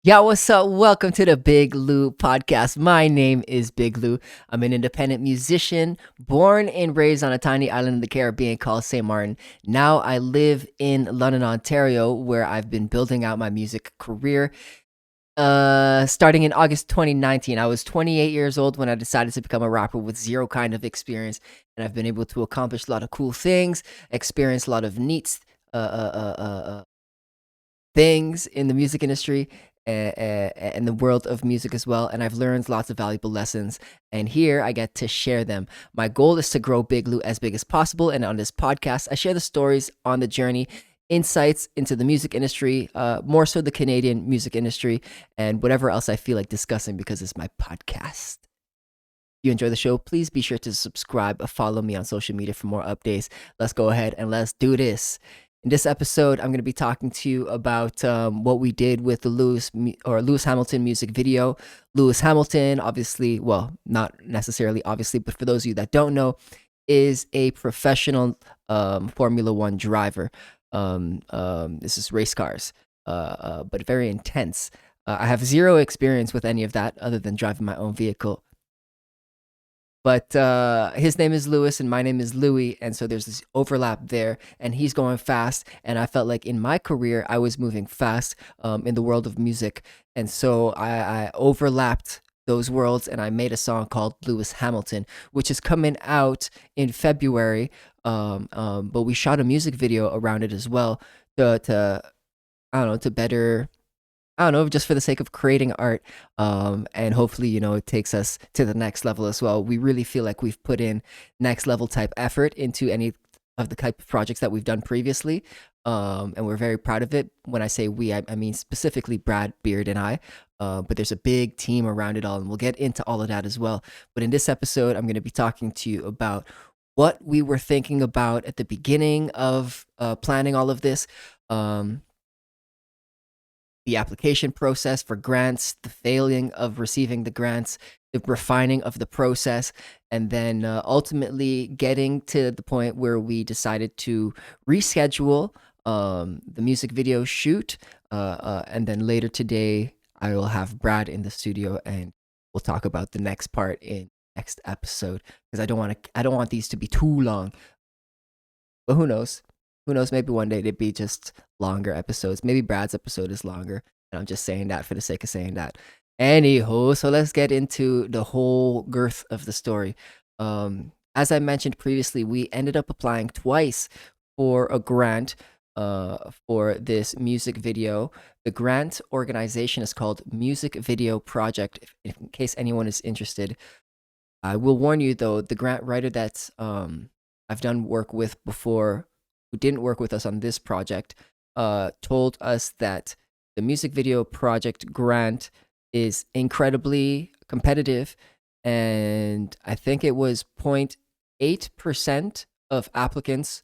Yeah, what's up? Welcome to the Big Lou podcast. My name is Big Lou. I'm an independent musician, born and raised on a tiny island in the Caribbean called St. Martin. Now I live in London, Ontario, where I've been building out my music career. Starting in August 2019, I was 28 years old when I decided to become a rapper with zero kind of experience, and I've been able to accomplish a lot of cool things, experience a lot of neat uh, uh, uh, uh, uh, things in the music industry and the world of music as well. And I've learned lots of valuable lessons. And here I get to share them. My goal is to grow Big Lou as big as possible. And on this podcast, I share the stories on the journey, insights into the music industry, more so the Canadian music industry, and whatever else I feel like discussing because it's my podcast. If you enjoy the show, please be sure to subscribe or follow me on social media for more updates. Let's go ahead and let's do this. In this episode, I'm going to be talking to you about what we did with the Lewis Hamilton music video. Lewis Hamilton, obviously, well, not necessarily obviously, but for those of you that don't know, is a professional Formula One driver. This is race cars, but very intense. I have zero experience with any of that other than driving my own vehicle. But his name is Lewis and my name is Louis, and so there's this overlap there. And he's going fast, and I felt like in my career I was moving fast in the world of music, and so I overlapped those worlds, and I made a song called Lewis Hamilton, which is coming out in February. But we shot a music video around it as well to I don't know, to better, I don't know, just for the sake of creating art. And hopefully, it takes us to the next level as well. We really feel like we've put in next level type effort into any of the type of projects that we've done previously. And we're very proud of it. When I say we, I mean specifically Brad Beard and I. But there's a big team around it all, and we'll get into all of that as well. But in this episode, I'm going to be talking to you about what we were thinking about at the beginning of planning all of this. The application process for grants, the failing of receiving the grants, the refining of the process, and then ultimately getting to the point where we decided to reschedule the music video shoot. And then later today, I will have Brad in the studio, and we'll talk about the next part in next episode because I don't want these to be too long. But who knows? Who knows? Maybe one day they'd be just longer episodes. Maybe Brad's episode is longer. And I'm just saying that for the sake of saying that. Anywho, so let's get into the whole girth of the story. As I mentioned previously, we ended up applying twice for a grant for this music video. The grant organization is called Music Video Project, in case anyone is interested. I will warn you though, the grant writer that I've done work with before, who didn't work with us on this project, told us that the music video project grant is incredibly competitive, and I think it was 0.8% of applicants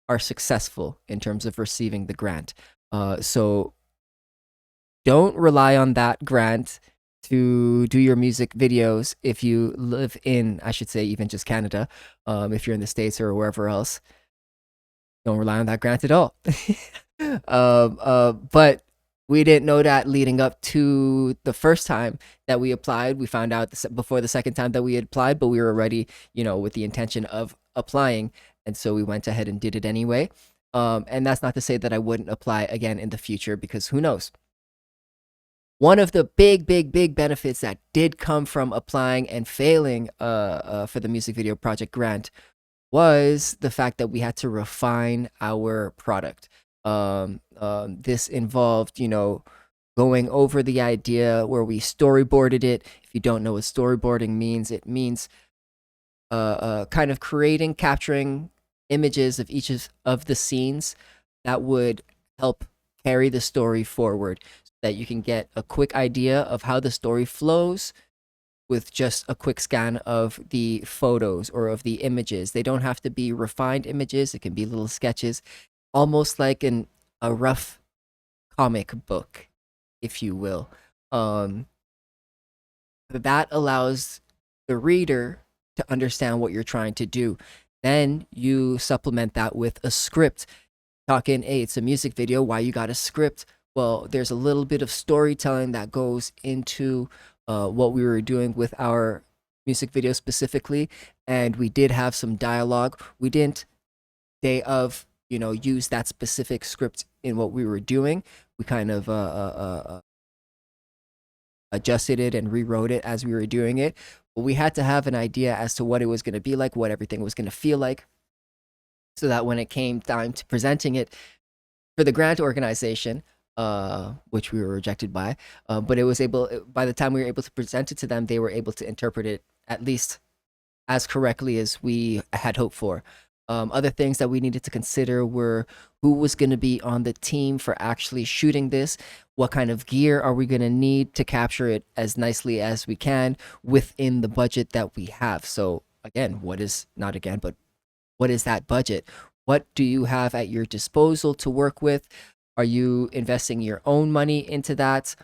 are successful in terms of receiving the grant. So don't rely on that grant to do your music videos if you live in, I should say, even just Canada. If you're in the States or wherever else, don't rely on that grant at all. But we didn't know that leading up to the first time that we applied. We found out before the second time that we had applied, but we were already, with the intention of applying. And so we went ahead and did it anyway. And that's not to say that I wouldn't apply again in the future, because who knows? One of the big, big, big benefits that did come from applying and failing for the music video project grant was the fact that we had to refine our product. This involved, going over the idea where we storyboarded it. If you don't know what storyboarding means, it means kind of capturing images of each of the scenes that would help carry the story forward, so that you can get a quick idea of how the story flows with just a quick scan of the photos or of the images. They don't have to be refined images. It can be little sketches, almost like a rough comic book, if you will. That allows the reader to understand what you're trying to do. Then you supplement that with a script. Talking, hey, it's a music video. Why you got a script? Well, there's a little bit of storytelling that goes into what we were doing with our music video specifically, and we did have some dialogue. We didn't day of use that specific script in what we were doing. We kind of adjusted it and rewrote it as we were doing it. But we had to have an idea as to what it was going to be like, what everything was going to feel like, so that when it came time to presenting it for the grant organization, which we were rejected by, but it was able. By the time we were able to present it to them, they were able to interpret it at least as correctly as we had hoped for. Other things that we needed to consider were who was going to be on the team for actually shooting this. What kind of gear are we going to need to capture it as nicely as we can within the budget that we have? So, again, what is not again, but what is that budget? What do you have at your disposal to work with? Are you investing your own money into that?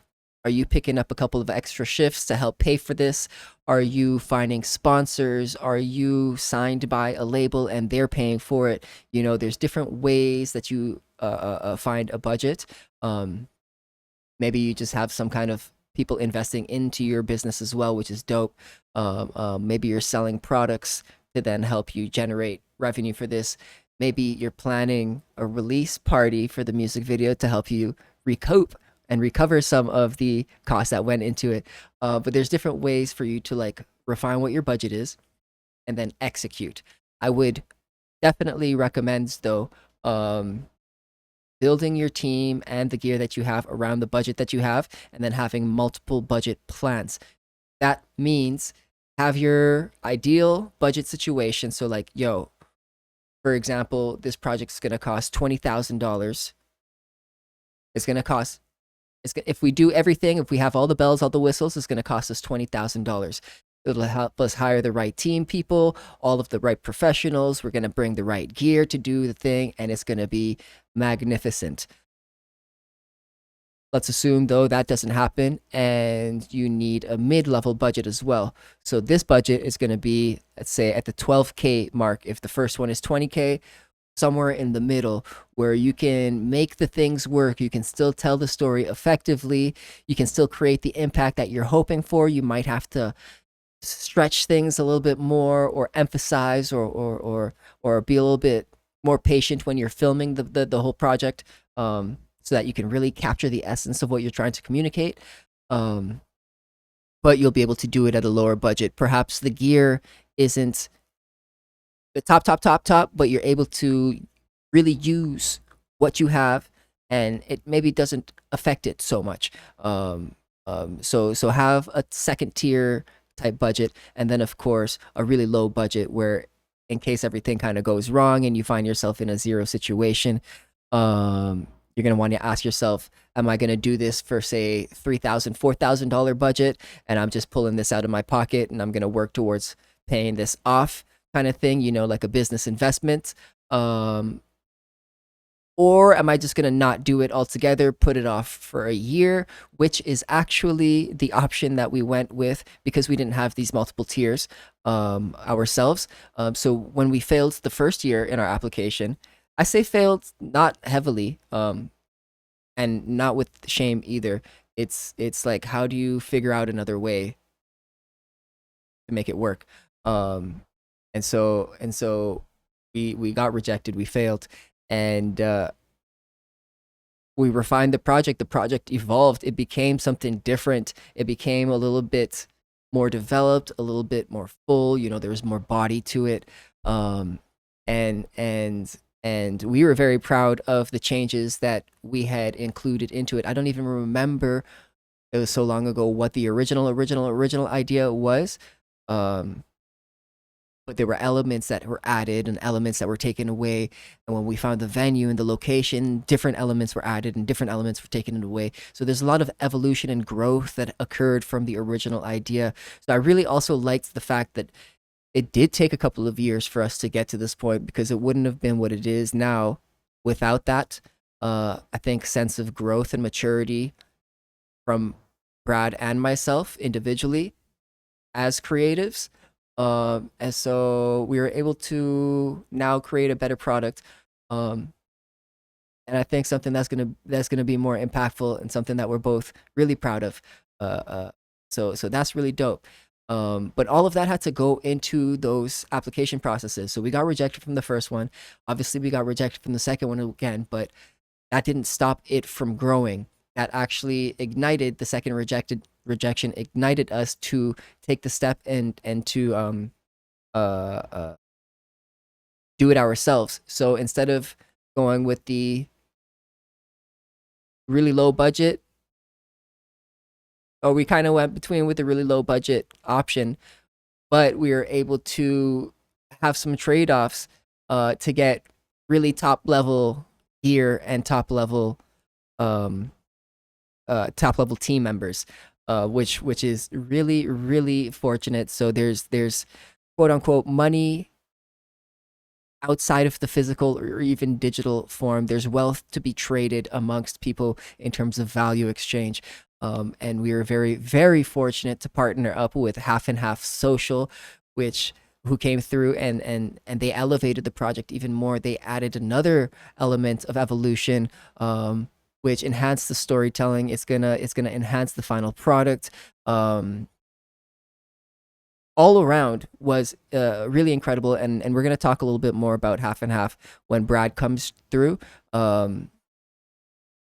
Are you picking up a couple of extra shifts to help pay for this? Are you finding sponsors? Are you signed by a label and they're paying for it? There's different ways that you find a budget. Maybe you just have some kind of people investing into your business as well, which is dope. Maybe you're selling products to then help you generate revenue for this. Maybe you're planning a release party for the music video to help you recoup and recover some of the costs that went into it. But there's different ways for you to like refine what your budget is and then execute. I would definitely recommend though, building your team and the gear that you have around the budget that you have, and then having multiple budget plans. That means have your ideal budget situation. So like, yo, for example, this project's gonna cost $20,000. It's gonna cost if we do everything, if we have all the bells, all the whistles, it's going to cost us $20,000. It'll help us hire the right team people, all of the right professionals. We're going to bring the right gear to do the thing, and it's going to be magnificent. Let's assume, though, that doesn't happen, and you need a mid-level budget as well. So this budget is going to be, let's say, at the 12K mark. If the first one is 20K, somewhere in the middle where you can make the things work. You can still tell the story effectively. You can still create the impact that you're hoping for. You might have to stretch things a little bit more, or emphasize, or be a little bit more patient when you're filming the whole project, so that you can really capture the essence of what you're trying to communicate. But you'll be able to do it at a lower budget. Perhaps the gear isn't the top, but you're able to really use what you have, and it maybe doesn't affect it so much. So have a second tier type budget, and then of course a really low budget where, in case everything kind of goes wrong and you find yourself in a zero situation, you're gonna want to ask yourself, am I gonna do this for say $3,000, $4,000 budget, and I'm just pulling this out of my pocket and I'm gonna work towards paying this off, kind of thing, like a business investment? Or am I just going to not do it altogether, put it off for a year, which is actually the option that we went with because we didn't have these multiple tiers ourselves. So when we failed the first year in our application, I say failed not heavily, and not with shame either. It's like, how do you figure out another way to make it work? And so we got rejected, we failed, and we refined the project. The project evolved. It became something different. It became a little bit more developed, a little bit more full. There was more body to it, and we were very proud of the changes that we had included into it. I don't even remember, it was so long ago, what the original idea was. But there were elements that were added and elements that were taken away. And when we found the venue and the location, different elements were added and different elements were taken away. So there's a lot of evolution and growth that occurred from the original idea. So I really also liked the fact that it did take a couple of years for us to get to this point, because it wouldn't have been what it is now without that. I think sense of growth and maturity from Brad and myself individually as creatives. And so we were able to now create a better product. and I think something that's gonna be more impactful and something that we're both really proud of. So that's really dope. But all of that had to go into those application processes. So we got rejected from the first one. Obviously, we got rejected from the second one again, but that didn't stop it from growing. That actually ignited the second rejection, ignited us to take the step and to uh do it ourselves. So instead of going with the really low budget, or we kind of went between with the really low budget option, but we were able to have some trade-offs to get really top level gear and um top level team members, which is really really fortunate. So there's quote unquote money outside of the physical or even digital form. There's wealth to be traded amongst people in terms of value exchange. And we are very, very fortunate to partner up with Half and Half Social, which who came through and they elevated the project even more. They added another element of evolution, which enhanced the storytelling. It's gonna enhance the final product. All around was really incredible, and we're gonna talk a little bit more about Half and Half when Brad comes through. Um,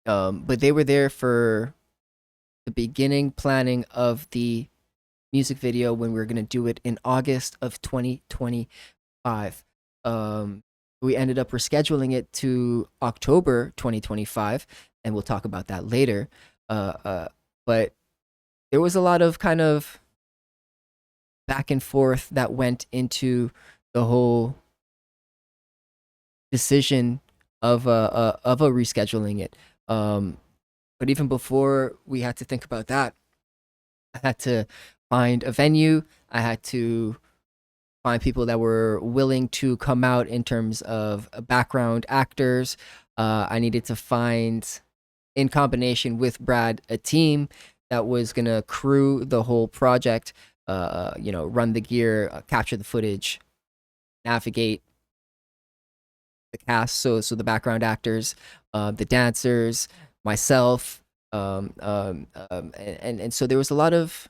but they were there for the beginning planning of the music video when we were gonna do it in August of 2025. Um, we ended up rescheduling it to October 2025, and we'll talk about that later. But there was a lot of kind of back and forth that went into the whole decision of a rescheduling it. But even before we had to think about that, I had to find a venue. I had to find people that were willing to come out in terms of background actors. I needed to find, in combination with Brad, a team that was gonna crew the whole project. Run the gear, capture the footage, navigate the cast. So the background actors, the dancers, myself, and so there was a lot of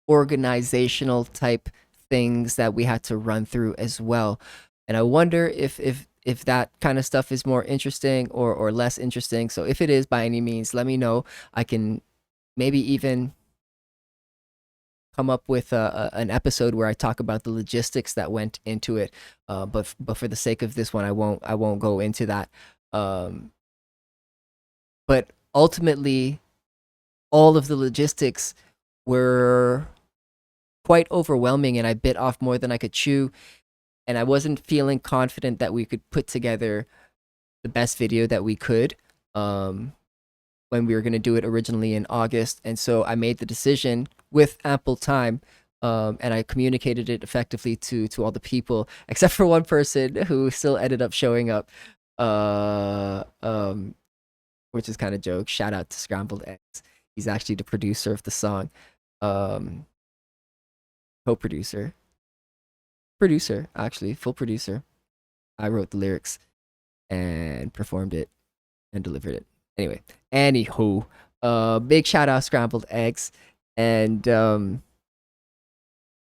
organizational type things that we had to run through as well. And I wonder if that kind of stuff is more interesting or less interesting. So if it is by any means, let me know. I can maybe even come up with an episode where I talk about the logistics that went into it. But for the sake of this one, I won't go into that. Um, but ultimately, all of the logistics were quite overwhelming, and I bit off more than I could chew. And I wasn't feeling confident that we could put together the best video that we could. When we were going to do it originally in August. And so I made the decision with ample time, and I communicated it effectively to all the people, except for one person who still ended up showing up, uh, um, which is kind of joke. Shout out to Scrambled Eggs. He's actually the producer of the song, um, co-producer, producer, actually, full producer. I wrote the lyrics and performed it and delivered it. Anyway, anywho, big shout out Scrambled Eggs, and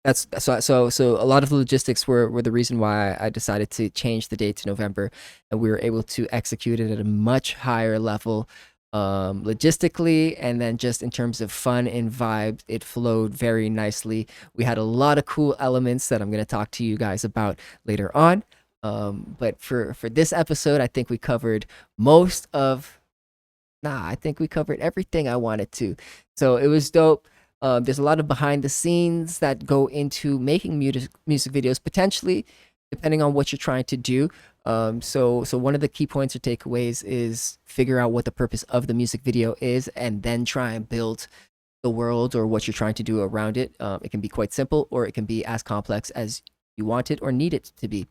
that's so a lot of the logistics were the reason why I decided to change the date to November, and we were able to execute it at a much higher level, logistically, and then just in terms of fun and vibes, it flowed very nicely. We had a lot of cool elements that I'm gonna talk to you guys about later on. But for this episode, I think we covered most of I think we covered everything I wanted to. So it was dope. There's a lot of behind the scenes that go into making music videos, potentially, depending on what you're trying to do. So one of the key points or takeaways is figure out what the purpose of the music video is, and then try and build the world or what you're trying to do around it. It can be quite simple, or it can be as complex as you want it or need it to be.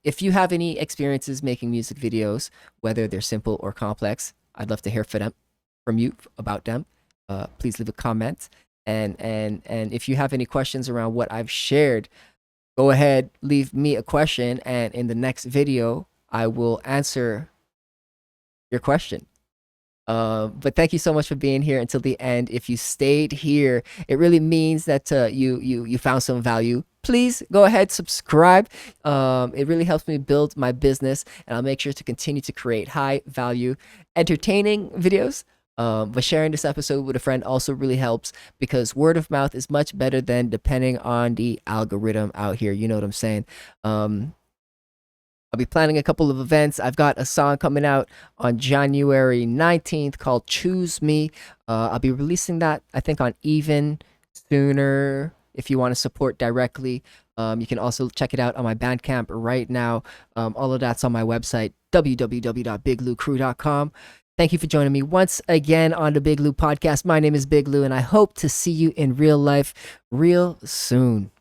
If you have any experiences making music videos, whether they're simple or complex, I'd love to hear from you about them. Please leave a comment, and if you have any questions around what I've shared, go ahead, leave me a question, and in the next video, I will answer your question. But thank you so much for being here until the end. If you stayed here, it really means that you found some value. Please go ahead, subscribe. It really helps me build my business, and I'll make sure to continue to create high value, entertaining videos. But sharing this episode with a friend also really helps, because word of mouth is much better than depending on the algorithm out here. You know what I'm saying? I'll be planning a couple of events. I've got a song coming out on January 19th called Choose Me. I'll be releasing that, I think, on Even sooner. If you want to support directly, you can also check it out on my Bandcamp right now. All of that's on my website, www.bigloucrew.com. Thank you for joining me once again on the Big Lou podcast. My name is Big Lou, and I hope to see you in real life real soon.